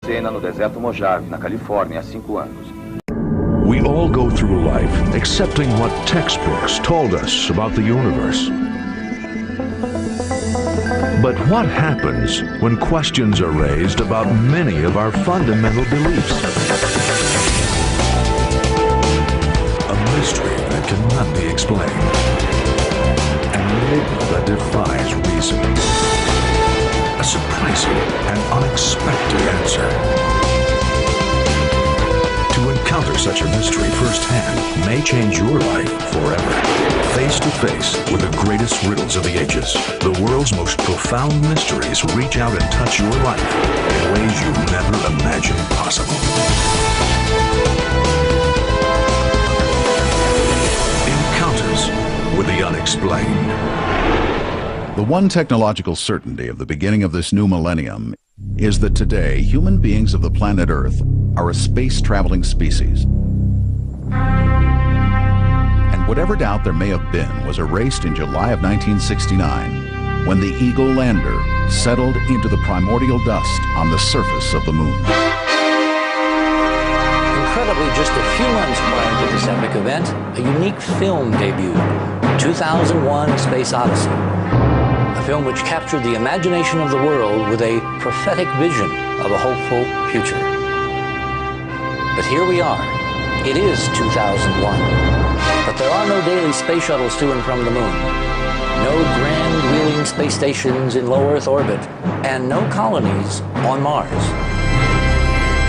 Cena no deserto Mojave, na Califórnia, há 5 anos. We all go through life accepting what textbooks told us about the universe. But what happens when questions are raised about many of our fundamental beliefs? A mystery that cannot be explained. An enigma that defies reason. A surprising and unexpected answer. To encounter such a mystery firsthand may change your life forever. Face to face with the greatest riddles of the ages, the world's most profound mysteries reach out and touch your life in ways you never imagined possible. Encounters with the unexplained. The one technological certainty of the beginning of this new millennium is that today human beings of the planet Earth are a space-traveling species. And whatever doubt there may have been was erased in July of 1969 when the Eagle lander settled into the primordial dust on the surface of the moon. Incredibly, just a few months prior to this epic event, a unique film debuted, 2001: A Space Odyssey. A film which captured the imagination of the world with a prophetic vision of a hopeful future. But here we are. It is 2001. But there are no daily space shuttles to and from the moon. No grand wheeling space stations in low Earth orbit. And no colonies on Mars.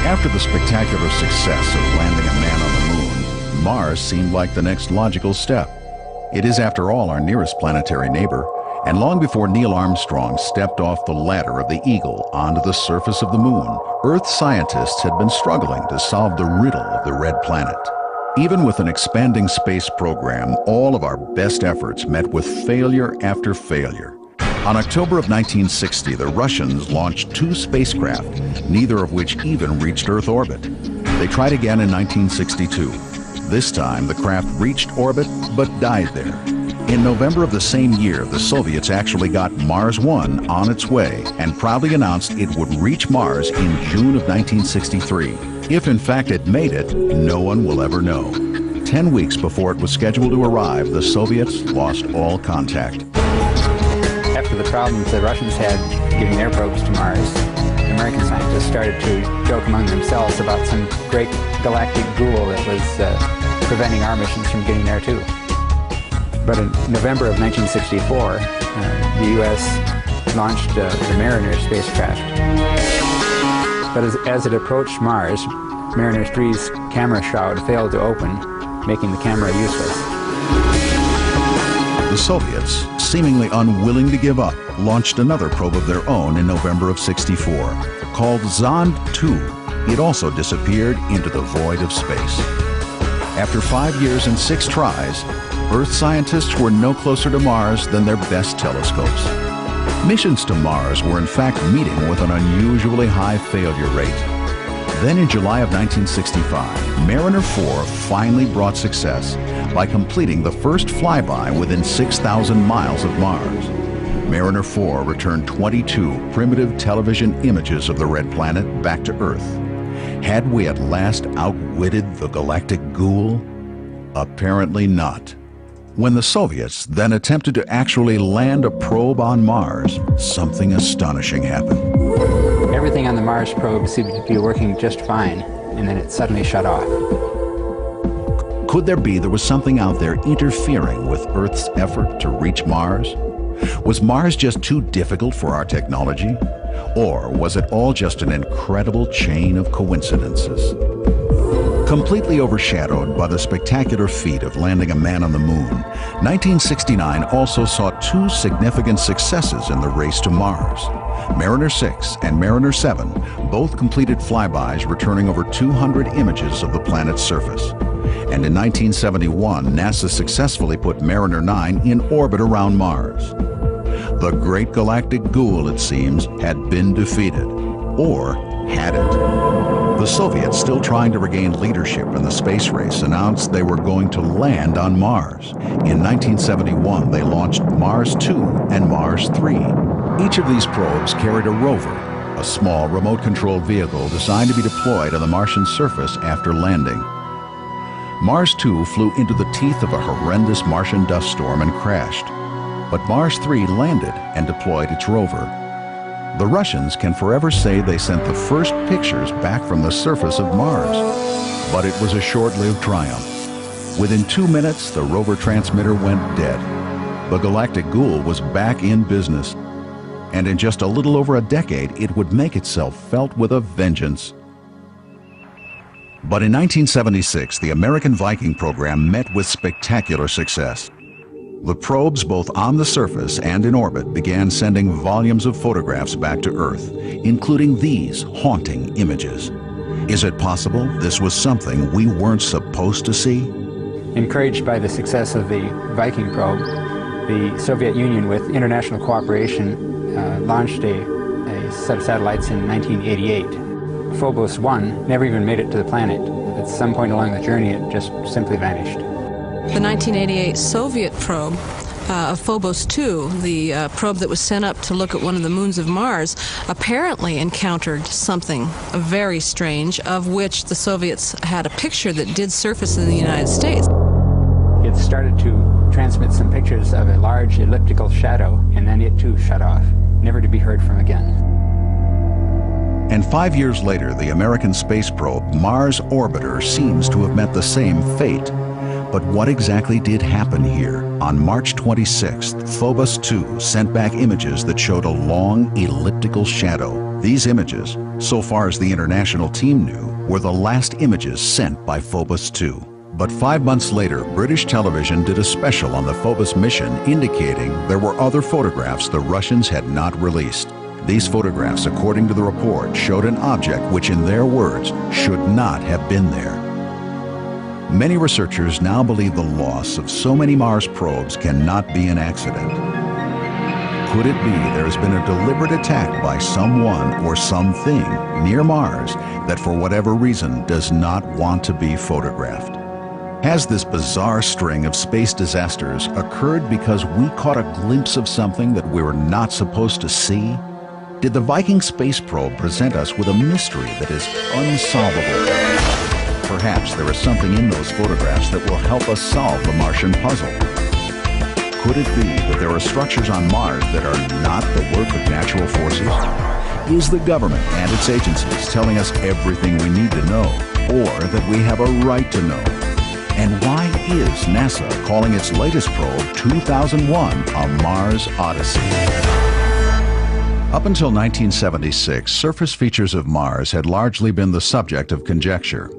After the spectacular success of landing a man on the moon, Mars seemed like the next logical step. It is, after all, our nearest planetary neighbor. And long before Neil Armstrong stepped off the ladder of the Eagle onto the surface of the moon, Earth scientists had been struggling to solve the riddle of the red planet. Even with an expanding space program, all of our best efforts met with failure after failure. On October of 1960, the Russians launched 2 spacecraft, neither of which even reached Earth orbit. They tried again in 1962. This time, the craft reached orbit, but died there. In November of the same year, the Soviets actually got Mars 1 on its way and proudly announced it would reach Mars in June of 1963. If in fact it made it, no one will ever know. 10 weeks before it was scheduled to arrive, the Soviets lost all contact. After the problems the Russians had getting their probes to Mars, American scientists started to joke among themselves about some great galactic ghoul that was preventing our missions from getting there too. But in November of 1964, the U.S. launched the Mariner spacecraft. But as it approached Mars, Mariner 3's camera shroud failed to open, making the camera useless. The Soviets, seemingly unwilling to give up, launched another probe of their own in November of '64, called Zond 2. It also disappeared into the void of space. After 5 years and 6 tries, Earth scientists were no closer to Mars than their best telescopes. Missions to Mars were in fact meeting with an unusually high failure rate. Then in July of 1965, Mariner 4 finally brought success by completing the first flyby within 6,000 miles of Mars. Mariner 4 returned 22 primitive television images of the red planet back to Earth. Had we at last outwitted the galactic ghoul? Apparently not. When the Soviets then attempted to actually land a probe on Mars, something astonishing happened. Everything on the Mars probe seemed to be working just fine, and then it suddenly shut off. Could there was something out there interfering with Earth's effort to reach Mars? Was Mars just too difficult for our technology? Or was it all just an incredible chain of coincidences? Completely overshadowed by the spectacular feat of landing a man on the moon, 1969 also saw 2 significant successes in the race to Mars. Mariner 6 and Mariner 7 both completed flybys returning over 200 images of the planet's surface. And in 1971, NASA successfully put Mariner 9 in orbit around Mars. The great galactic ghoul, it seems, had been defeated. Or had it? The Soviets, still trying to regain leadership in the space race, announced they were going to land on Mars. In 1971, they launched Mars 2 and Mars 3. Each of these probes carried a rover, a small remote-controlled vehicle designed to be deployed on the Martian surface after landing. Mars 2 flew into the teeth of a horrendous Martian dust storm and crashed. But Mars 3 landed and deployed its rover. The Russians can forever say they sent the first pictures back from the surface of Mars. But it was a short-lived triumph. Within 2 minutes, the rover transmitter went dead. The galactic ghoul was back in business. And in just a little over a decade, it would make itself felt with a vengeance. But in 1976, the American Viking program met with spectacular success. The probes, both on the surface and in orbit, began sending volumes of photographs back to Earth, including these haunting images. Is it possible this was something we weren't supposed to see? Encouraged by the success of the Viking probe, the Soviet Union, with international cooperation, launched a set of satellites in 1988. Phobos 1 never even made it to the planet. At some point along the journey, it just simply vanished. The 1988 Soviet probe of Phobos 2, the probe that was sent up to look at one of the moons of Mars, apparently encountered something very strange, of which the Soviets had a picture that did surface in the United States. It started to transmit some pictures of a large elliptical shadow, and then it too shut off, never to be heard from again. And 5 years later, the American space probe Mars Orbiter seems to have met the same fate. But what exactly did happen here? On March 26th, Phobos 2 sent back images that showed a long elliptical shadow. These images, so far as the international team knew, were the last images sent by Phobos 2. But 5 months later, British television did a special on the Phobos mission indicating there were other photographs the Russians had not released. These photographs, according to the report, showed an object which, in their words, should not have been there. Many researchers now believe the loss of so many Mars probes cannot be an accident. Could it be there has been a deliberate attack by someone or something near Mars that for whatever reason does not want to be photographed? Has this bizarre string of space disasters occurred because we caught a glimpse of something that we were not supposed to see? Did the Viking space probe present us with a mystery that is unsolvable? Perhaps there is something in those photographs that will help us solve the Martian puzzle. Could it be that there are structures on Mars that are not the work of natural forces? Is the government and its agencies telling us everything we need to know, or that we have a right to know? And why is NASA calling its latest probe 2001 a Mars Odyssey? Up until 1976, surface features of Mars had largely been the subject of conjecture.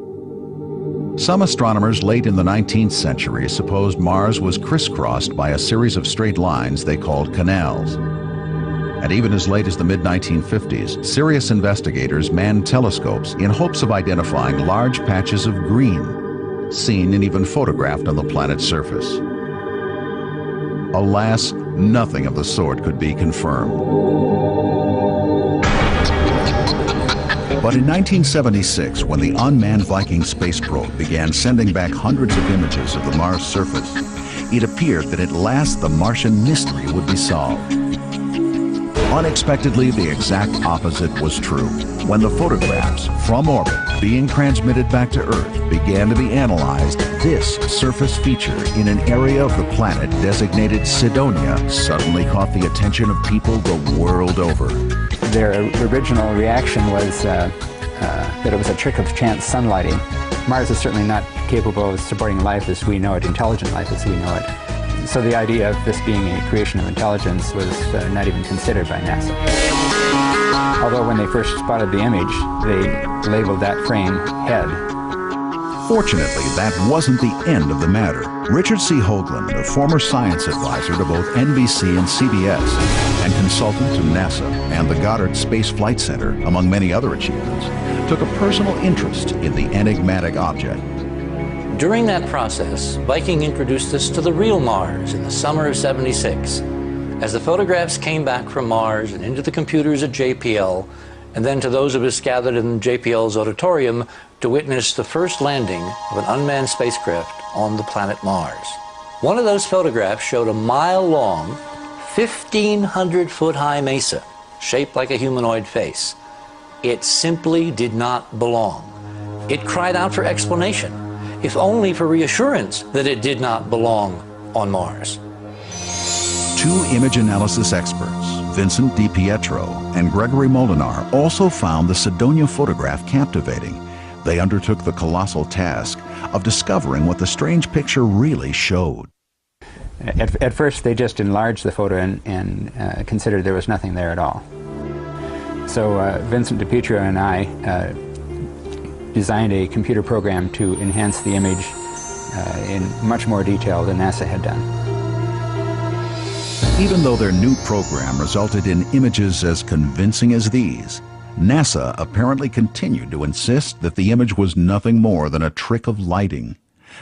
Some astronomers late in the 19th century supposed Mars was crisscrossed by a series of straight lines they called canals. And even as late as the mid-1950s, serious investigators manned telescopes in hopes of identifying large patches of green, seen and even photographed on the planet's surface. Alas, nothing of the sort could be confirmed. But in 1976, when the unmanned Viking space probe began sending back hundreds of images of the Mars surface, it appeared that at last the Martian mystery would be solved. Unexpectedly, the exact opposite was true. When the photographs from orbit being transmitted back to Earth began to be analyzed, this surface feature in an area of the planet designated Cydonia suddenly caught the attention of people the world over. Their original reaction was that it was a trick of chance sunlighting. Mars is certainly not capable of supporting life as we know it, intelligent life as we know it. So the idea of this being a creation of intelligence was not even considered by NASA. Although when they first spotted the image, they labeled that frame head. Fortunately, that wasn't the end of the matter. Richard C. Hoagland, a former science advisor to both NBC and CBS, and consultant to NASA and the Goddard Space Flight Center, among many other achievements, took a personal interest in the enigmatic object. During that process, Viking introduced us to the real Mars in the summer of '76. As the photographs came back from Mars and into the computers at JPL, and then to those of us gathered in JPL's auditorium to witness the first landing of an unmanned spacecraft on the planet Mars. One of those photographs showed a mile-long, 1,500-foot-high mesa, shaped like a humanoid face. It simply did not belong. It cried out for explanation, if only for reassurance that it did not belong on Mars. Two image analysis experts, Vincent DiPietro and Gregory Molinar, also found the Cydonia photograph captivating. They undertook the colossal task of discovering what the strange picture really showed. At first, they just enlarged the photo and considered there was nothing there at all. So Vincent DiPietro and I designed a computer program to enhance the image in much more detail than NASA had done. Even though their new program resulted in images as convincing as these, NASA apparently continued to insist that the image was nothing more than a trick of lighting.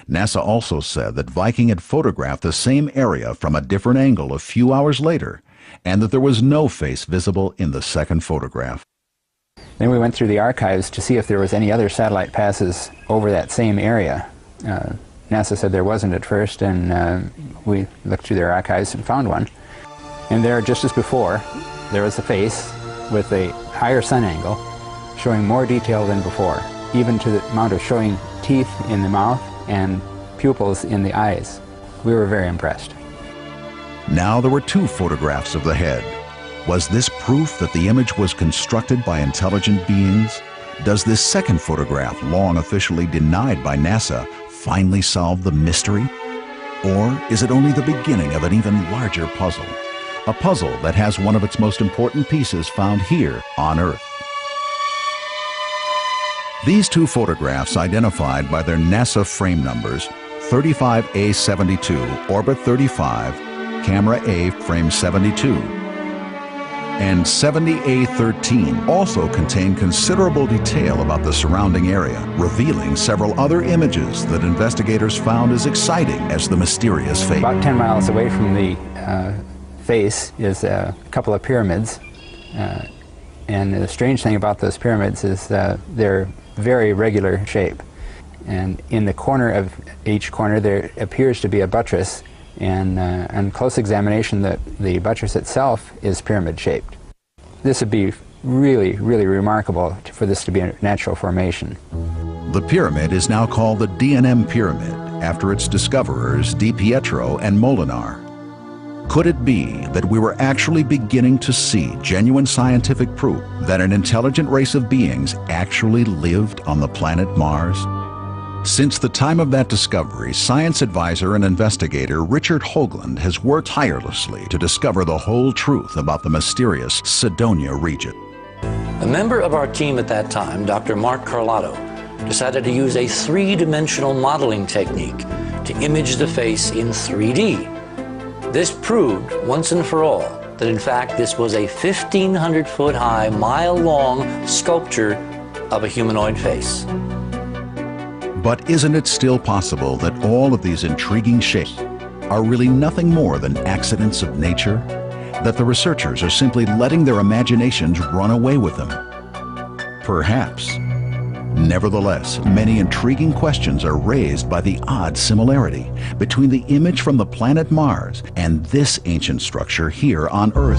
NASA also said that Viking had photographed the same area from a different angle a few hours later, and that there was no face visible in the second photograph. Then we went through the archives to see if there was any other satellite passes over that same area. NASA said there wasn't at first, and we looked through their archives and found one. And there, just as before, there was a face with a higher sun angle, showing more detail than before, even to the amount of showing teeth in the mouth and pupils in the eyes. We were very impressed. Now there were two photographs of the head. Was this proof that the image was constructed by intelligent beings? Does this second photograph, long officially denied by NASA, finally solve the mystery? Or is it only the beginning of an even larger puzzle? A puzzle that has one of its most important pieces found here on Earth. These two photographs, identified by their NASA frame numbers, 35A72, orbit 35, camera A, frame 72, and 70A13, also contain considerable detail about the surrounding area, revealing several other images that investigators found as exciting as the mysterious fate. About 10 miles away from the face is a couple of pyramids, and the strange thing about those pyramids is they're very regular shape, and in the corner of each corner there appears to be a buttress, and on close examination the buttress itself is pyramid shaped. This would be really remarkable for this to be a natural formation. The pyramid is now called the D&M Pyramid after its discoverers DiPietro and Molinar. Could it be that we were actually beginning to see genuine scientific proof that an intelligent race of beings actually lived on the planet Mars? Since the time of that discovery, science advisor and investigator Richard Hoagland has worked tirelessly to discover the whole truth about the mysterious Cydonia region. A member of our team at that time, Dr. Mark Carlotto, decided to use a three-dimensional modeling technique to image the face in 3D. This proved, once and for all, that in fact this was a 1,500-foot-high, mile-long sculpture of a humanoid face. But isn't it still possible that all of these intriguing shapes are really nothing more than accidents of nature? That the researchers are simply letting their imaginations run away with them? Perhaps. Nevertheless, many intriguing questions are raised by the odd similarity between the image from the planet Mars and this ancient structure here on Earth.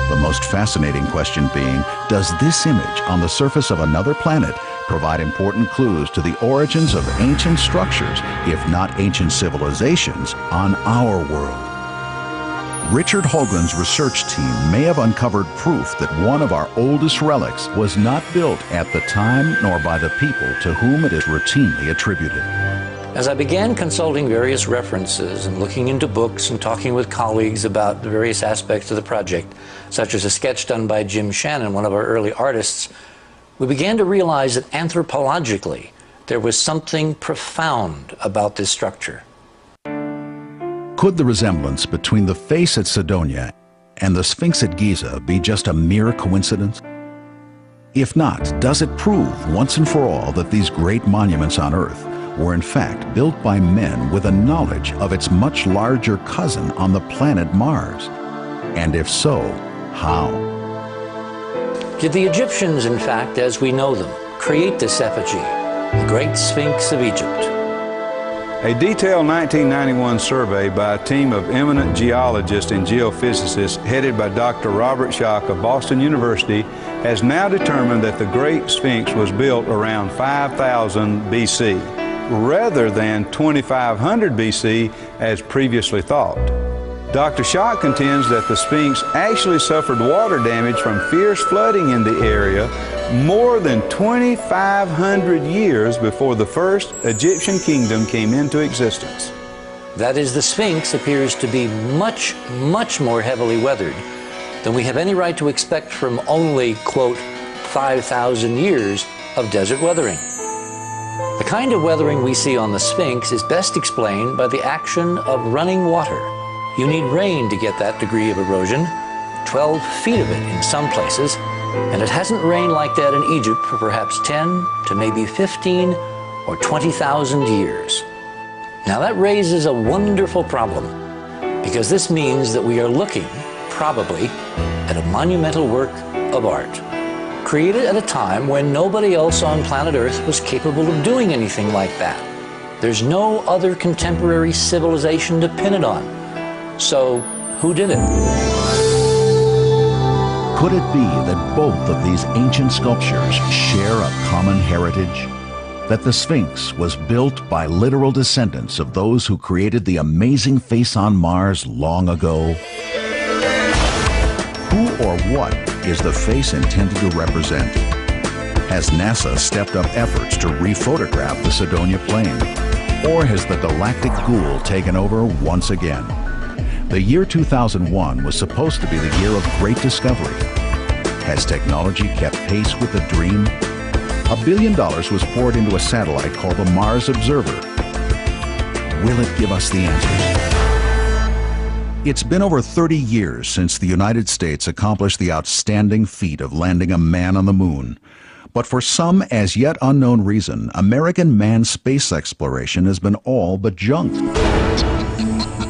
The most fascinating question being, does this image on the surface of another planet provide important clues to the origins of ancient structures, if not ancient civilizations, on our world? Richard Hoagland's research team may have uncovered proof that one of our oldest relics was not built at the time nor by the people to whom it is routinely attributed. As I began consulting various references and looking into books and talking with colleagues about the various aspects of the project, such as a sketch done by Jim Shannon, one of our early artists, we began to realize that anthropologically there was something profound about this structure. Could the resemblance between the face at Cydonia and the Sphinx at Giza be just a mere coincidence? If not, does it prove once and for all that these great monuments on Earth were in fact built by men with a knowledge of its much larger cousin on the planet Mars? And if so, how? Did the Egyptians, in fact, as we know them, create this effigy, the Great Sphinx of Egypt? A detailed 1991 survey by a team of eminent geologists and geophysicists headed by Dr. Robert Schoch of Boston University has now determined that the Great Sphinx was built around 5000 BC, rather than 2500 BC as previously thought. Dr. Schock contends that the Sphinx actually suffered water damage from fierce flooding in the area more than 2,500 years before the first Egyptian kingdom came into existence. That is, the Sphinx appears to be much, much more heavily weathered than we have any right to expect from only, quote, 5,000 years of desert weathering. The kind of weathering we see on the Sphinx is best explained by the action of running water. You need rain to get that degree of erosion, 12 feet of it in some places, and it hasn't rained like that in Egypt for perhaps 10 to maybe 15 or 20,000 years. Now that raises a wonderful problem, because this means that we are looking, probably, at a monumental work of art, created at a time when nobody else on planet Earth was capable of doing anything like that. There's no other contemporary civilization to pin it on. So, who did it? Could it be that both of these ancient sculptures share a common heritage? That the Sphinx was built by literal descendants of those who created the amazing face on Mars long ago? Who or what is the face intended to represent? Has NASA stepped up efforts to re-photograph the Cydonia Plain? Or has the galactic ghoul taken over once again? The year 2001 was supposed to be the year of great discovery. Has technology kept pace with the dream? $1 billion was poured into a satellite called the Mars Observer. Will it give us the answers? It's been over 30 years since the United States accomplished the outstanding feat of landing a man on the moon. But for some as yet unknown reason, American manned space exploration has been all but junked.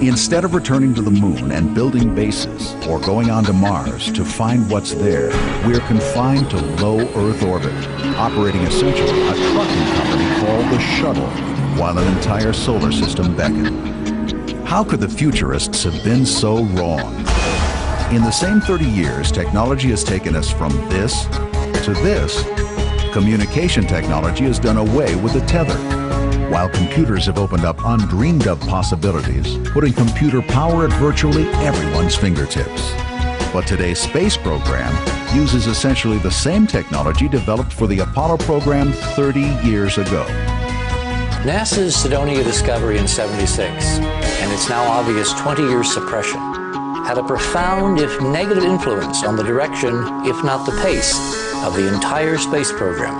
Instead of returning to the moon and building bases or going on to Mars to find what's there, we're confined to low Earth orbit, operating essentially a trucking company called the Shuttle, while an entire solar system beckons. How could the futurists have been so wrong? In the same 30 years, technology has taken us from this to this. Communication technology has done away with the tether, while computers have opened up undreamed of possibilities, putting computer power at virtually everyone's fingertips. But today's space program uses essentially the same technology developed for the Apollo program 30 years ago. NASA's Cydonia discovery in '76, and its now obvious 20-year suppression, had a profound, if negative, influence on the direction, if not the pace, of the entire space program.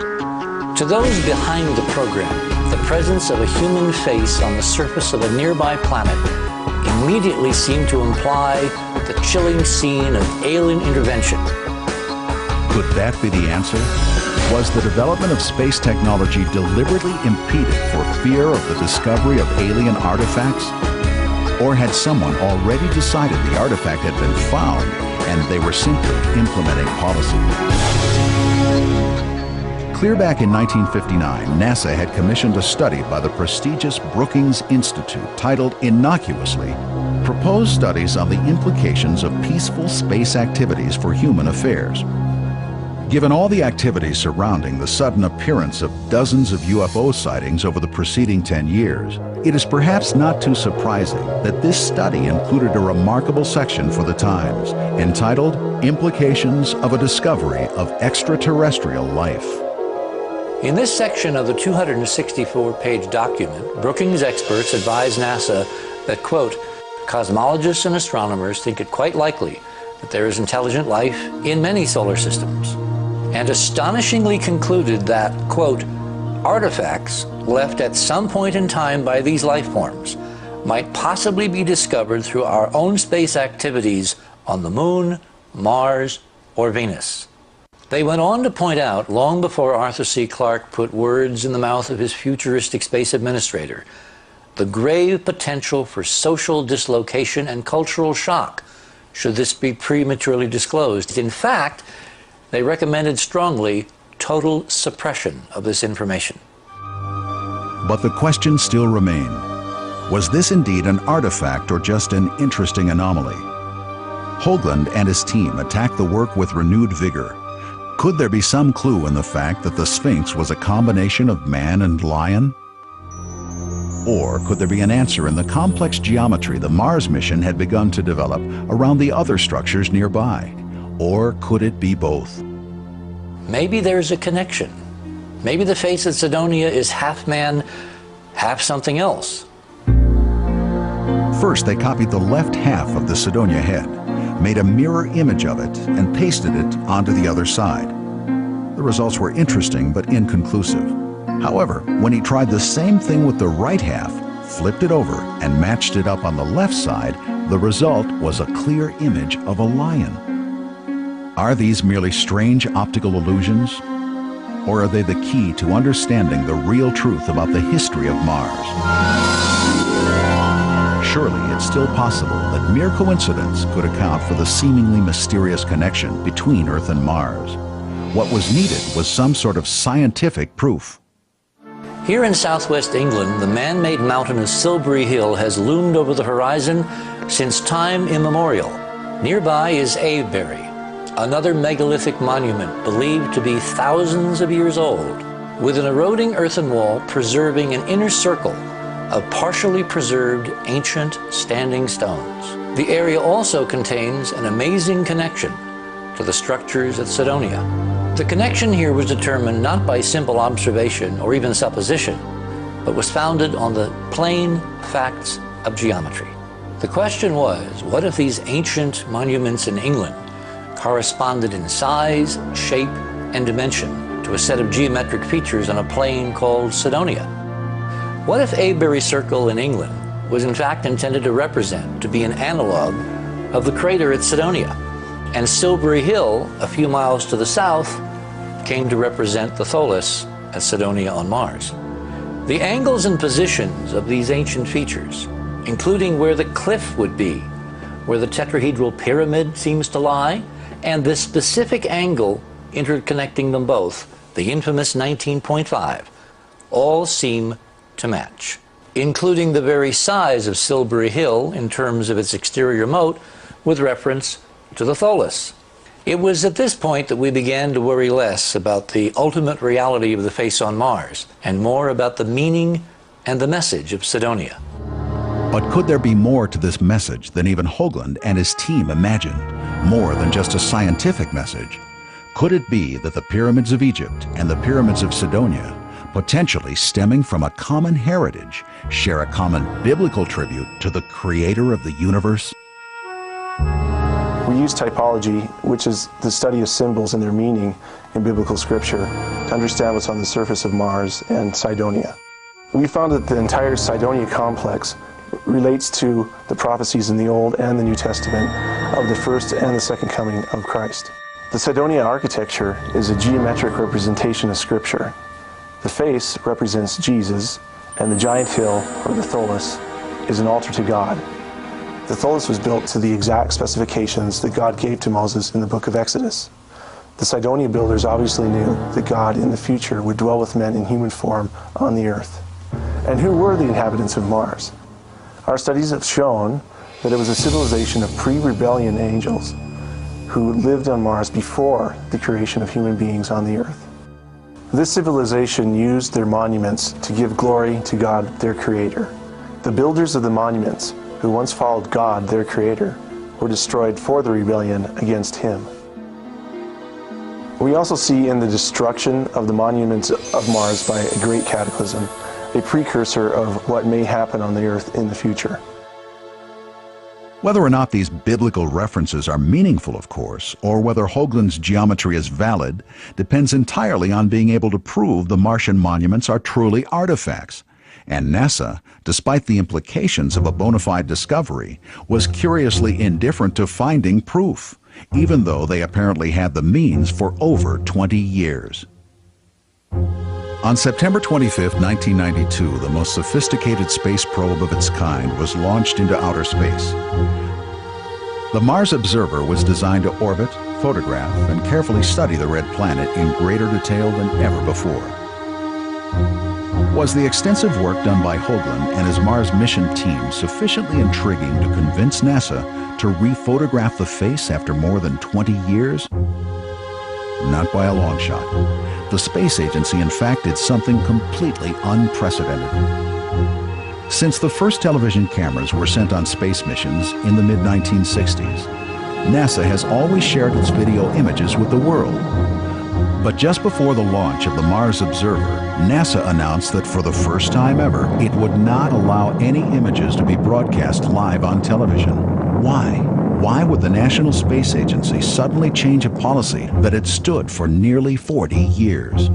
To those behind the program, the presence of a human face on the surface of a nearby planet immediately seemed to imply the chilling scene of alien intervention. Could that be the answer? Was the development of space technology deliberately impeded for fear of the discovery of alien artifacts? Or had someone already decided the artifact had been found and they were simply implementing policy? Clear back in 1959, NASA had commissioned a study by the prestigious Brookings Institute titled innocuously, Proposed Studies on the Implications of Peaceful Space Activities for Human Affairs. Given all the activities surrounding the sudden appearance of dozens of UFO sightings over the preceding 10 years, it is perhaps not too surprising that this study included a remarkable section for the Times entitled Implications of a Discovery of Extraterrestrial Life. In this section of the 264-page document, Brookings experts advise NASA that, quote, cosmologists and astronomers think it quite likely that there is intelligent life in many solar systems, and astonishingly concluded that, quote, artifacts left at some point in time by these life forms might possibly be discovered through our own space activities on the Moon, Mars, or Venus. They went on to point out, long before Arthur C. Clarke put words in the mouth of his futuristic space administrator, the grave potential for social dislocation and cultural shock should this be prematurely disclosed. In fact, they recommended strongly total suppression of this information. But the questions still remain. Was this indeed an artifact or just an interesting anomaly? Hoagland and his team attacked the work with renewed vigor. Could there be some clue in the fact that the Sphinx was a combination of man and lion? Or could there be an answer in the complex geometry the Mars mission had begun to develop around the other structures nearby? Or could it be both? Maybe there's a connection. Maybe the face at Cydonia is half man, half something else. First, they copied the left half of the Cydonia head, made a mirror image of it, and pasted it onto the other side. The results were interesting but inconclusive. However, when he tried the same thing with the right half, flipped it over, and matched it up on the left side, the result was a clear image of a lion. Are these merely strange optical illusions? Or are they the key to understanding the real truth about the history of Mars? Surely it's still possible that mere coincidence could account for the seemingly mysterious connection between Earth and Mars. What was needed was some sort of scientific proof. Here in southwest England, the man-made mountain of Silbury Hill has loomed over the horizon since time immemorial. Nearby is Avebury, another megalithic monument believed to be thousands of years old, with an eroding earthen wall preserving an inner circle of partially preserved ancient standing stones. The area also contains an amazing connection to the structures at Cydonia. The connection here was determined not by simple observation or even supposition, but was founded on the plain facts of geometry. The question was, what if these ancient monuments in England corresponded in size, shape, and dimension to a set of geometric features on a plane called Cydonia? What if Avebury Circle in England was in fact intended to represent, to be an analog of the crater at Cydonia, and Silbury Hill, a few miles to the south, came to represent the Tholus at Cydonia on Mars? The angles and positions of these ancient features, including where the cliff would be, where the tetrahedral pyramid seems to lie, and this specific angle interconnecting them both, the infamous 19.5, all seem to match, including the very size of Silbury Hill in terms of its exterior moat with reference to the Tholus. It was at this point that we began to worry less about the ultimate reality of the face on Mars and more about the meaning and the message of Cydonia. But could there be more to this message than even Hoagland and his team imagined? More than just a scientific message? Could it be that the pyramids of Egypt and the pyramids of Cydonia, potentially stemming from a common heritage, share a common biblical tribute to the creator of the universe? We use typology, which is the study of symbols and their meaning in biblical scripture, to understand what's on the surface of Mars and Cydonia. We found that the entire Cydonia complex relates to the prophecies in the Old and the New Testament of the first and the second coming of Christ. The Cydonia architecture is a geometric representation of Scripture. The face represents Jesus, and the giant hill, or the Tholus, is an altar to God. The Tholus was built to the exact specifications that God gave to Moses in the book of Exodus. The Cydonia builders obviously knew that God in the future would dwell with men in human form on the earth. And who were the inhabitants of Mars? Our studies have shown that it was a civilization of pre-rebellion angels who lived on Mars before the creation of human beings on the earth. This civilization used their monuments to give glory to God, their creator. The builders of the monuments, who once followed God, their creator, were destroyed for the rebellion against him. We also see in the destruction of the monuments of Mars by a great cataclysm, a precursor of what may happen on the earth in the future. Whether or not these biblical references are meaningful, of course, or whether Hoagland's geometry is valid, depends entirely on being able to prove the Martian monuments are truly artifacts. And NASA, despite the implications of a bona fide discovery, was curiously indifferent to finding proof, even though they apparently had the means for over 20 years. On September 25, 1992, the most sophisticated space probe of its kind was launched into outer space. The Mars Observer was designed to orbit, photograph, and carefully study the red planet in greater detail than ever before. Was the extensive work done by Hoagland and his Mars mission team sufficiently intriguing to convince NASA to re-photograph the face after more than 20 years? Not by a long shot. The space agency, in fact, did something completely unprecedented. Since the first television cameras were sent on space missions in the mid-1960s, NASA has always shared its video images with the world. But just before the launch of the Mars Observer, NASA announced that for the first time ever, it would not allow any images to be broadcast live on television. Why? Why would the National Space Agency suddenly change a policy that had stood for nearly 40 years?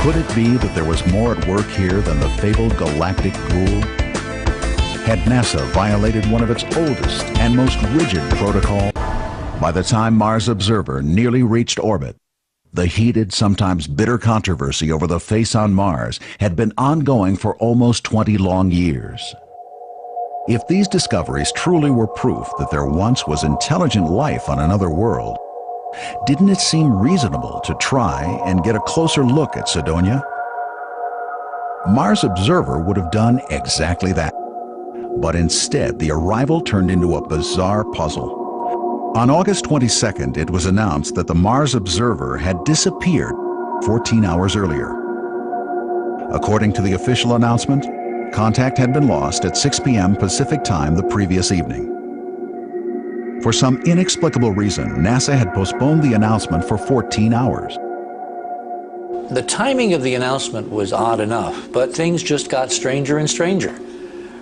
Could it be that there was more at work here than the fabled galactic ghoul? Had NASA violated one of its oldest and most rigid protocols? By the time Mars Observer nearly reached orbit, the heated, sometimes bitter controversy over the face on Mars had been ongoing for almost 20 long years. If these discoveries truly were proof that there once was intelligent life on another world, didn't it seem reasonable to try and get a closer look at Cydonia? Mars Observer would have done exactly that. But instead, the arrival turned into a bizarre puzzle. On August 22nd, it was announced that the Mars Observer had disappeared 14 hours earlier. According to the official announcement, contact had been lost at 6 p.m. Pacific time the previous evening. For some inexplicable reason, NASA had postponed the announcement for 14 hours. The timing of the announcement was odd enough, but things just got stranger and stranger.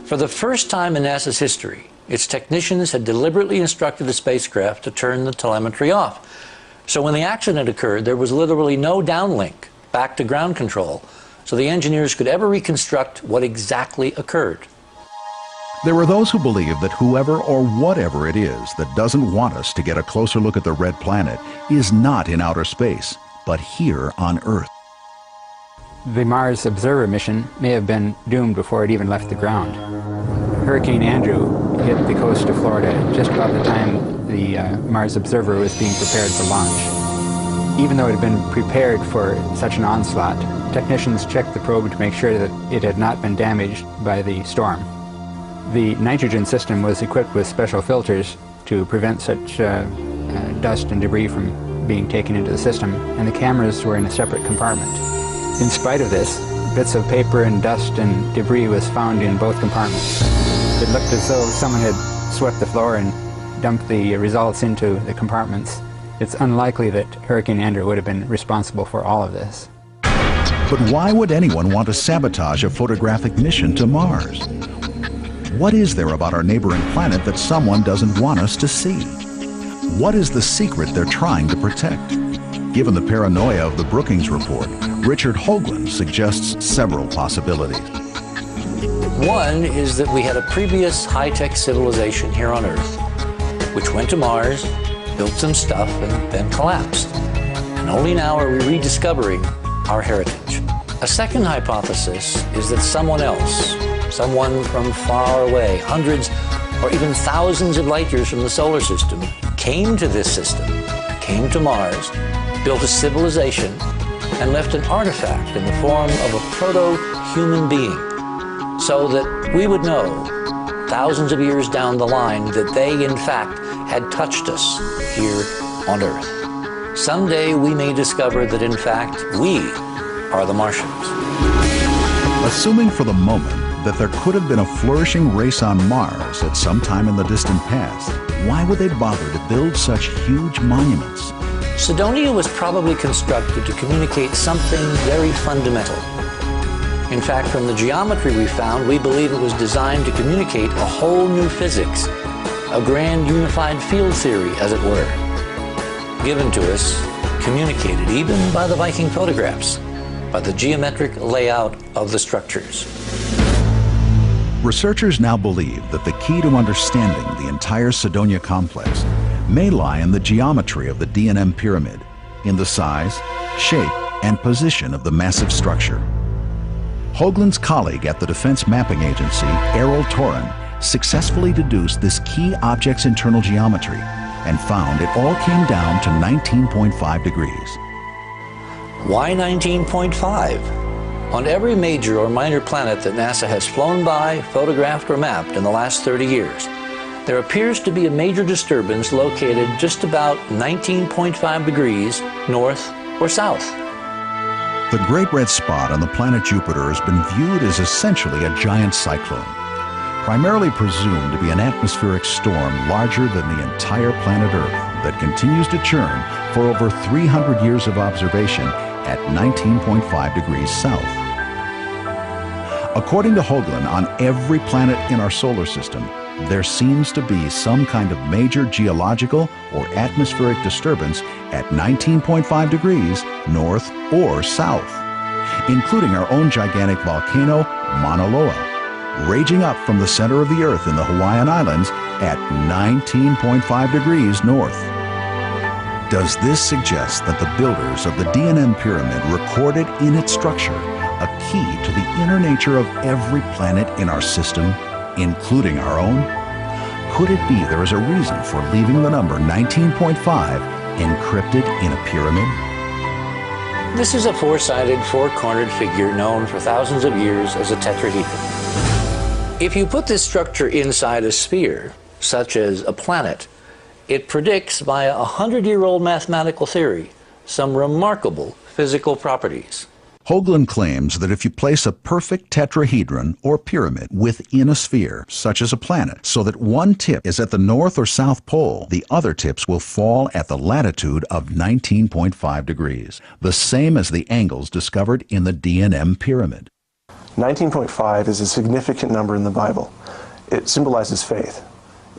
For the first time in NASA's history, its technicians had deliberately instructed the spacecraft to turn the telemetry off. So when the accident occurred, there was literally no downlink back to ground control, so the engineers could ever reconstruct what exactly occurred. There are those who believe that whoever or whatever it is that doesn't want us to get a closer look at the red planet is not in outer space, but here on Earth. The Mars Observer mission may have been doomed before it even left the ground. Hurricane Andrew hit the coast of Florida just about the time the Mars Observer was being prepared for launch. Even though it had been prepared for such an onslaught, technicians checked the probe to make sure that it had not been damaged by the storm. The nitrogen system was equipped with special filters to prevent such dust and debris from being taken into the system, and the cameras were in a separate compartment. In spite of this, bits of paper and dust and debris was found in both compartments. It looked as though someone had swept the floor and dumped the results into the compartments. It's unlikely that Hurricane Andrew would have been responsible for all of this. But why would anyone want to sabotage a photographic mission to Mars? What is there about our neighboring planet that someone doesn't want us to see? What is the secret they're trying to protect? Given the paranoia of the Brookings Report, Richard Hoagland suggests several possibilities. One is that we had a previous high-tech civilization here on Earth, which went to Mars, built some stuff, and then collapsed. And only now are we rediscovering our heritage. A second hypothesis is that someone else, someone from far away, hundreds or even thousands of light years from the solar system, came to this system, came to Mars, built a civilization, and left an artifact in the form of a proto-human being, so that we would know, thousands of years down the line, that they, in fact, had touched us here on Earth. Someday we may discover that, in fact, we are the Martians. Assuming for the moment that there could have been a flourishing race on Mars at some time in the distant past, why would they bother to build such huge monuments? Cydonia was probably constructed to communicate something very fundamental. In fact, from the geometry we found, we believe it was designed to communicate a whole new physics, a grand unified field theory, as it were, given to us, communicated even by the Viking photographs, by the geometric layout of the structures. Researchers now believe that the key to understanding the entire Cydonia complex may lie in the geometry of the D&M pyramid, in the size, shape, and position of the massive structure. Hoagland's colleague at the Defense Mapping Agency, Errol Torin, successfully deduced this key object's internal geometry and found it all came down to 19.5 degrees. Why 19.5? On every major or minor planet that NASA has flown by, photographed, or mapped in the last 30 years, there appears to be a major disturbance located just about 19.5 degrees north or south. The Great Red Spot on the planet Jupiter has been viewed as essentially a giant cyclone, primarily presumed to be an atmospheric storm larger than the entire planet Earth that continues to churn for over 300 years of observation at 19.5 degrees south. According to Hoagland, on every planet in our solar system, there seems to be some kind of major geological or atmospheric disturbance at 19.5 degrees north or south, including our own gigantic volcano, Mauna Loa, raging up from the center of the Earth in the Hawaiian Islands at 19.5 degrees north. Does this suggest that the builders of the D&M Pyramid recorded in its structure a key to the inner nature of every planet in our system, including our own? Could it be there is a reason for leaving the number 19.5 encrypted in a pyramid? This is a four-sided, four-cornered figure known for thousands of years as a tetrahedron. If you put this structure inside a sphere, such as a planet, it predicts via a 100-year-old mathematical theory some remarkable physical properties. Hoagland claims that if you place a perfect tetrahedron or pyramid within a sphere, such as a planet, so that one tip is at the north or south pole, the other tips will fall at the latitude of 19.5 degrees, the same as the angles discovered in the D&M Pyramid. 19.5 is a significant number in the Bible. It symbolizes faith.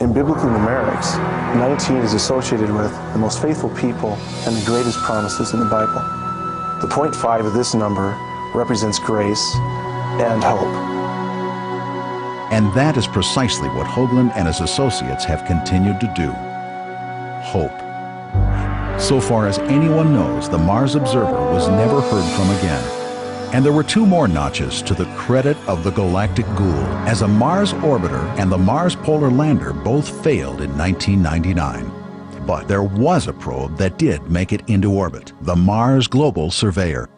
In biblical numerics, 19 is associated with the most faithful people and the greatest promises in the Bible. The 0.5 of this number represents grace and hope. And that is precisely what Hoagland and his associates have continued to do. Hope. So far as anyone knows, the Mars observer was never heard from again. And there were two more notches to the credit of the galactic ghoul, as a Mars orbiter and the Mars polar lander both failed in 1999. But there was a probe that did make it into orbit, the Mars Global Surveyor.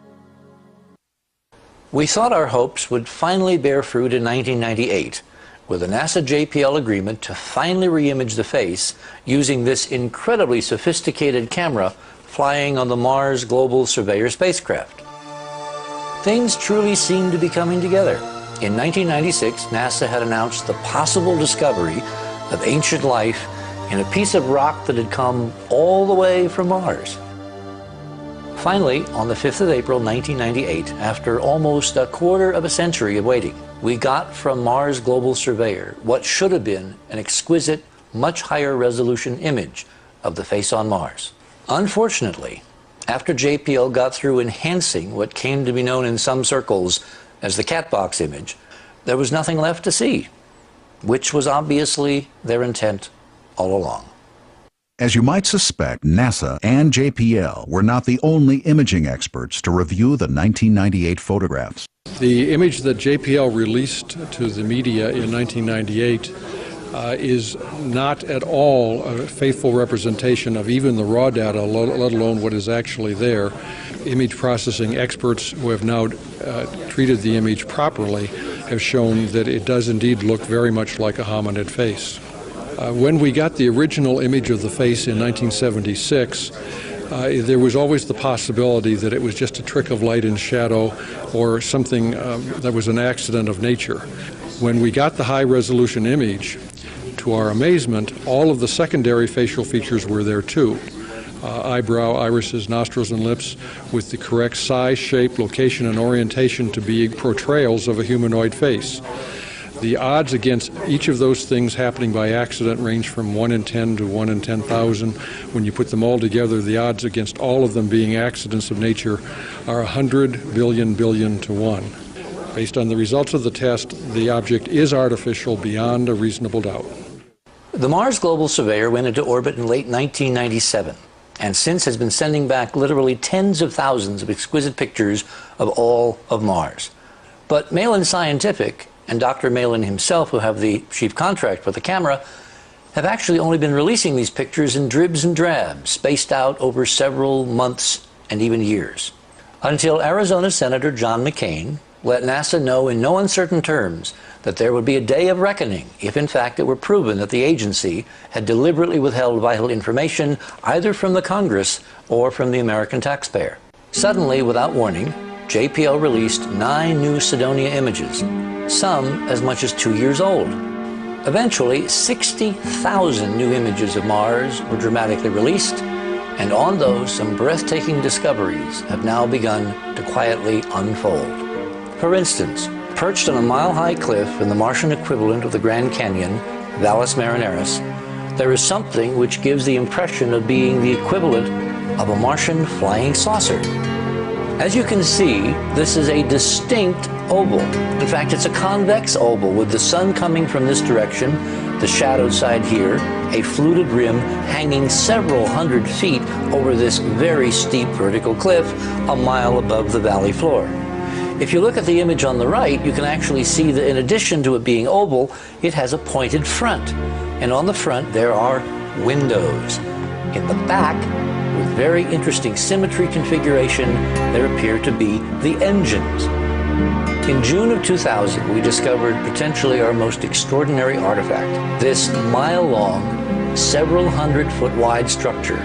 We thought our hopes would finally bear fruit in 1998 with a NASA JPL agreement to finally re-image the face using this incredibly sophisticated camera flying on the Mars Global Surveyor spacecraft. Things truly seemed to be coming together. In 1996, NASA had announced the possible discovery of ancient life in a piece of rock that had come all the way from Mars. Finally, on the 5th of April 1998, after almost a quarter of a century of waiting, we got from Mars Global Surveyor what should have been an exquisite, much higher resolution image of the face on Mars. Unfortunately, after JPL got through enhancing what came to be known in some circles as the cat box image, there was nothing left to see, which was obviously their intent all along. As you might suspect, NASA and JPL were not the only imaging experts to review the 1998 photographs. The image that JPL released to the media in 1998 is not at all a faithful representation of even the raw data, let alone what is actually there. Image processing experts who have now treated the image properly have shown that it does indeed look very much like a hominid face. When we got the original image of the face in 1976, there was always the possibility that it was just a trick of light and shadow or something that was an accident of nature. When we got the high-resolution image, to our amazement, all of the secondary facial features were there too. Eyebrow, irises, nostrils, and lips with the correct size, shape, location, and orientation to be portrayals of a humanoid face. The odds against each of those things happening by accident range from 1 in 10 to 1 in 10,000. When you put them all together, the odds against all of them being accidents of nature are 100 billion to 1. Based on the results of the test, the object is artificial beyond a reasonable doubt. The Mars Global Surveyor went into orbit in late 1997, and since has been sending back literally tens of thousands of exquisite pictures of all of Mars. But Malin Scientific and Dr. Malin himself, who have the chief contract for the camera, have actually only been releasing these pictures in dribs and drabs, spaced out over several months and even years. Until Arizona Senator John McCain let NASA know in no uncertain terms that there would be a day of reckoning if in fact it were proven that the agency had deliberately withheld vital information either from the Congress or from the American taxpayer. Suddenly, without warning, JPL released 9 new Cydonia images, some as much as 2 years old. Eventually, 60,000 new images of Mars were dramatically released, and on those, some breathtaking discoveries have now begun to quietly unfold. For instance, perched on a mile-high cliff in the Martian equivalent of the Grand Canyon, Valles Marineris, there is something which gives the impression of being the equivalent of a Martian flying saucer. As you can see, this is a distinct oval. In fact, it's a convex oval with the sun coming from this direction, the shadowed side here, a fluted rim hanging several hundred feet over this very steep vertical cliff a mile above the valley floor. If you look at the image on the right, you can actually see that in addition to it being oval, it has a pointed front. And on the front, there are windows. In the back, with very interesting symmetry configuration, there appear to be the engines. In June of 2000, we discovered potentially our most extraordinary artifact, this mile-long, several hundred-foot-wide structure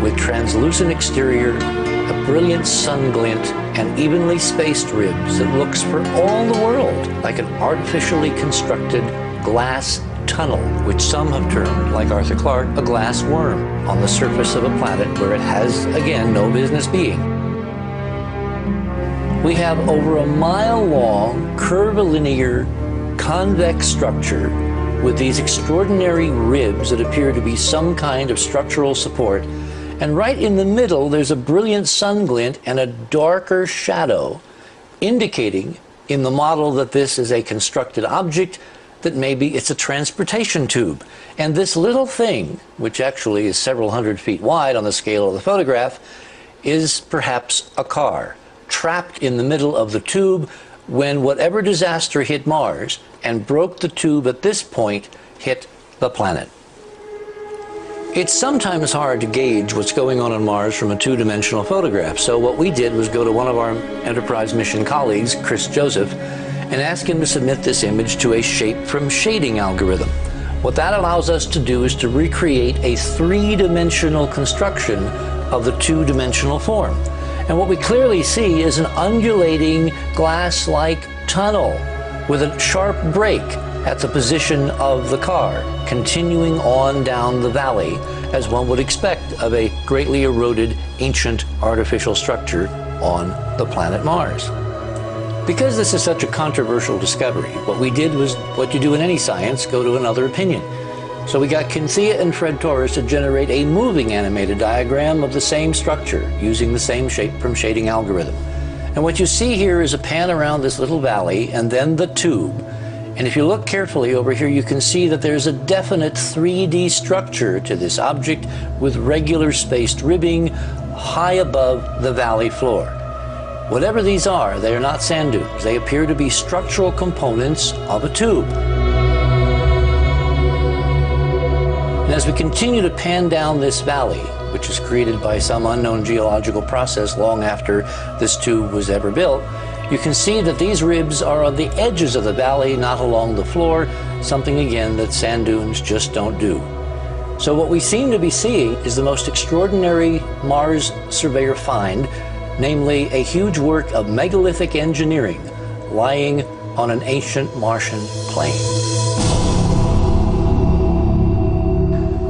with translucent exterior, a brilliant sun glint, and evenly spaced ribs that looks for all the world like an artificially constructed glass tunnel, which some have termed, like Arthur Clarke, a glass worm on the surface of a planet where it has, again, no business being. We have over a mile-long, curvilinear, convex structure with these extraordinary ribs that appear to be some kind of structural support. And right in the middle, there's a brilliant sun glint and a darker shadow, indicating in the model that this is a constructed object, that maybe it's a transportation tube. And this little thing, which actually is several hundred feet wide on the scale of the photograph, is perhaps a car, trapped in the middle of the tube when whatever disaster hit Mars and broke the tube at this point hit the planet. It's sometimes hard to gauge what's going on Mars from a two-dimensional photograph, so what we did was go to one of our Enterprise mission colleagues, Chris Joseph, and ask him to submit this image to a shape from shading algorithm. What that allows us to do is to recreate a three-dimensional construction of the two-dimensional form. And what we clearly see is an undulating glass-like tunnel with a sharp break at the position of the car, continuing on down the valley, as one would expect of a greatly eroded ancient artificial structure on the planet Mars. Because this is such a controversial discovery, what we did was what you do in any science, go to another opinion. So we got Kinthea and Fred Torres to generate a moving animated diagram of the same structure using the same shape from shading algorithm. And what you see here is a pan around this little valley and then the tube. And if you look carefully over here, you can see that there's a definite 3D structure to this object with regular spaced ribbing high above the valley floor. Whatever these are, they are not sand dunes. They appear to be structural components of a tube. And as we continue to pan down this valley, which was created by some unknown geological process long after this tube was ever built, you can see that these ribs are on the edges of the valley, not along the floor, something again that sand dunes just don't do. So what we seem to be seeing is the most extraordinary Mars surveyor find, namely a huge work of megalithic engineering lying on an ancient Martian plain.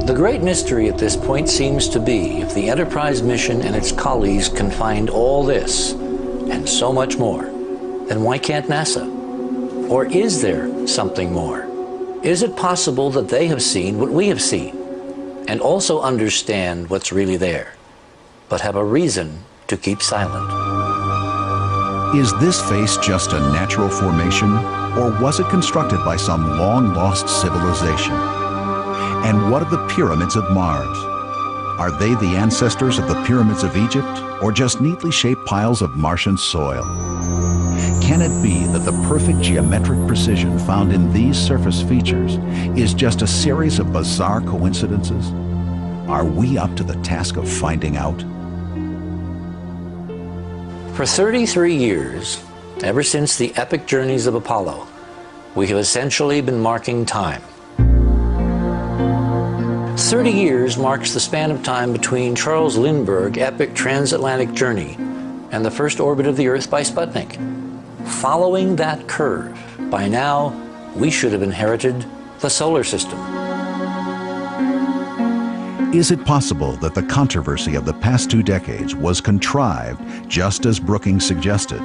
The great mystery at this point seems to be if the Enterprise mission and its colleagues can find all this and so much more, then why can't NASA? Or is there something more? Is it possible that they have seen what we have seen and also understand what's really there, but have a reason to keep silent? Is this face just a natural formation, or was it constructed by some long-lost civilization? And what of the pyramids of Mars? Are they the ancestors of the pyramids of Egypt, or just neatly shaped piles of Martian soil? Can it be that the perfect geometric precision found in these surface features is just a series of bizarre coincidences? Are we up to the task of finding out? For 33 years, ever since the epic journeys of Apollo, we have essentially been marking time. 30 years marks the span of time between Charles Lindbergh's epic transatlantic journey and the first orbit of the Earth by Sputnik. Following that curve, by now, we should have inherited the solar system. Is it possible that the controversy of the past 2 decades was contrived, just as Brookings suggested,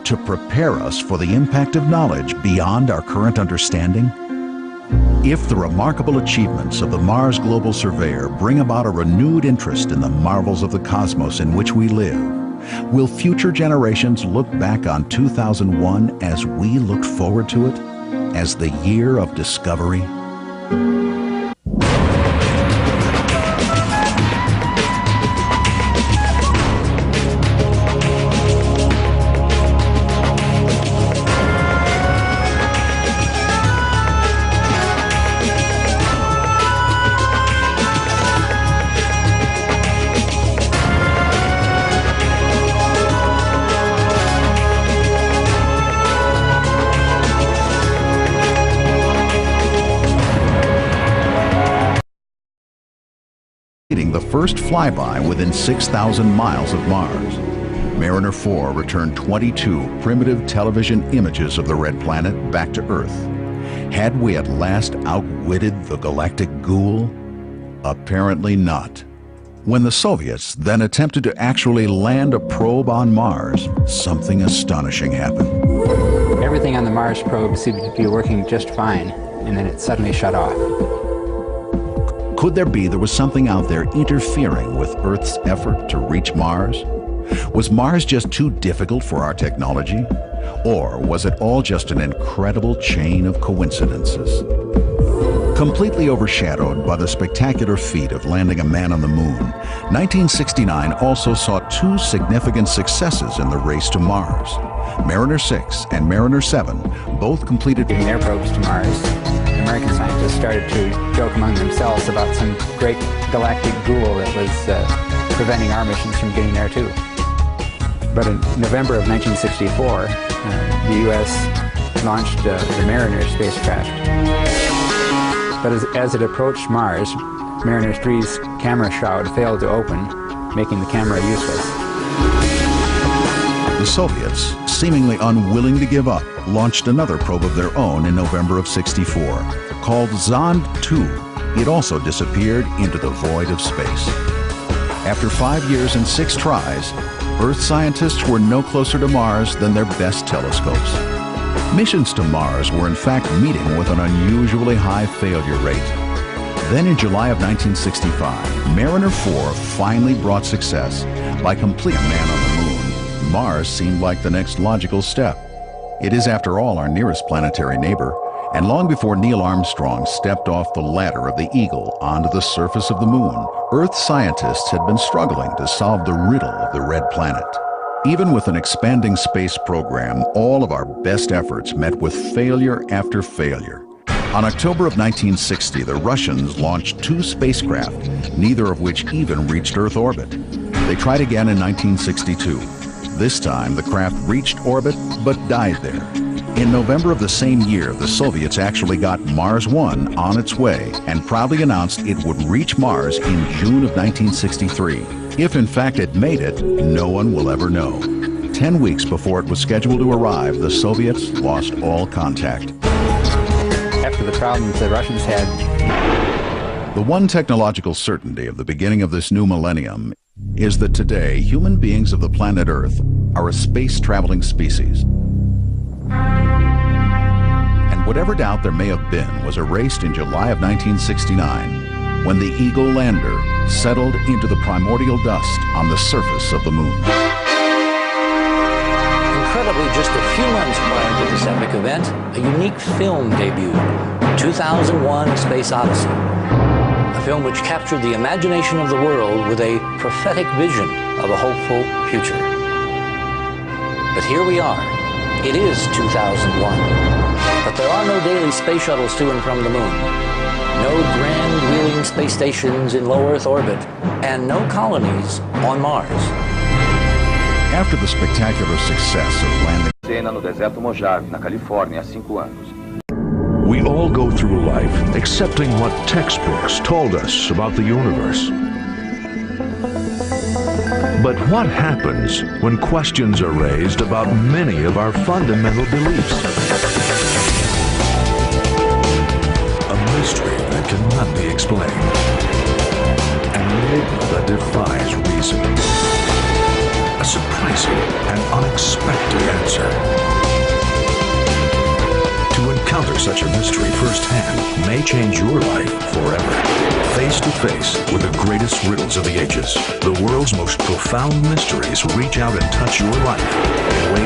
to prepare us for the impact of knowledge beyond our current understanding? If the remarkable achievements of the Mars Global Surveyor bring about a renewed interest in the marvels of the cosmos in which we live, will future generations look back on 2001 as we looked forward to it, as the year of discovery? The first flyby within 6,000 miles of Mars. Mariner 4 returned 22 primitive television images of the red planet back to Earth. Had we at last outwitted the galactic ghoul? Apparently not. When the Soviets then attempted to actually land a probe on Mars, something astonishing happened. Everything on the Mars probe seemed to be working just fine, and then it suddenly shut off. Could there was something out there interfering with Earth's effort to reach Mars? Was Mars just too difficult for our technology? Or was it all just an incredible chain of coincidences? Completely overshadowed by the spectacular feat of landing a man on the moon, 1969 also saw 2 significant successes in the race to Mars. Mariner 6 and Mariner 7 both completed getting their probes to Mars. American scientists started to joke among themselves about some great galactic ghoul that was preventing our missions from getting there too. But in November of 1964, the U.S. launched the Mariner spacecraft. But as it approached Mars, Mariner 3's camera shroud failed to open, making the camera useless. The Soviets, seemingly unwilling to give up, launched another probe of their own in November of '64. Called Zond 2, it also disappeared into the void of space. After 5 years and 6 tries, Earth scientists were no closer to Mars than their best telescopes. Missions to Mars were in fact meeting with an unusually high failure rate. Then in July of 1965, Mariner 4 finally brought success by completing man on the moon. Mars seemed like the next logical step. It is, after all, our nearest planetary neighbor, and long before Neil Armstrong stepped off the ladder of the Eagle onto the surface of the moon, Earth scientists had been struggling to solve the riddle of the red planet. Even with an expanding space program, all of our best efforts met with failure after failure. On October of 1960, the Russians launched 2 spacecraft, neither of which even reached Earth orbit. They tried again in 1962. This time, the craft reached orbit, but died there. In November of the same year, the Soviets actually got Mars 1 on its way and proudly announced it would reach Mars in June of 1963. If in fact it made it, no one will ever know. 10 weeks before it was scheduled to arrive, the Soviets lost all contact. After the problems the Russians had. The one technological certainty of the beginning of this new millennium is that today human beings of the planet Earth are a space-traveling species. And whatever doubt there may have been was erased in July of 1969 when the Eagle lander settled into the primordial dust on the surface of the moon. Incredibly, just a few months prior to this epic event, a unique film debuted, 2001: Space Odyssey. A film which captured the imagination of the world with a prophetic vision of a hopeful future. But here we are. It is 2001. But there are no daily space shuttles to and from the moon. No grand wheeling space stations in low Earth orbit. And no colonies on Mars. After the spectacular success of landing Cena no deserto Mojave, na Califórnia, há 5 anos. We all go through life accepting what textbooks told us about the universe. But what happens when questions are raised about many of our fundamental beliefs? A mystery that cannot be explained. An enigma that defies reason. A surprising and unexpected answer. To encounter such a mystery firsthand may change your life forever. Face to face with the greatest riddles of the ages, the world's most profound mysteries reach out and touch your life in ways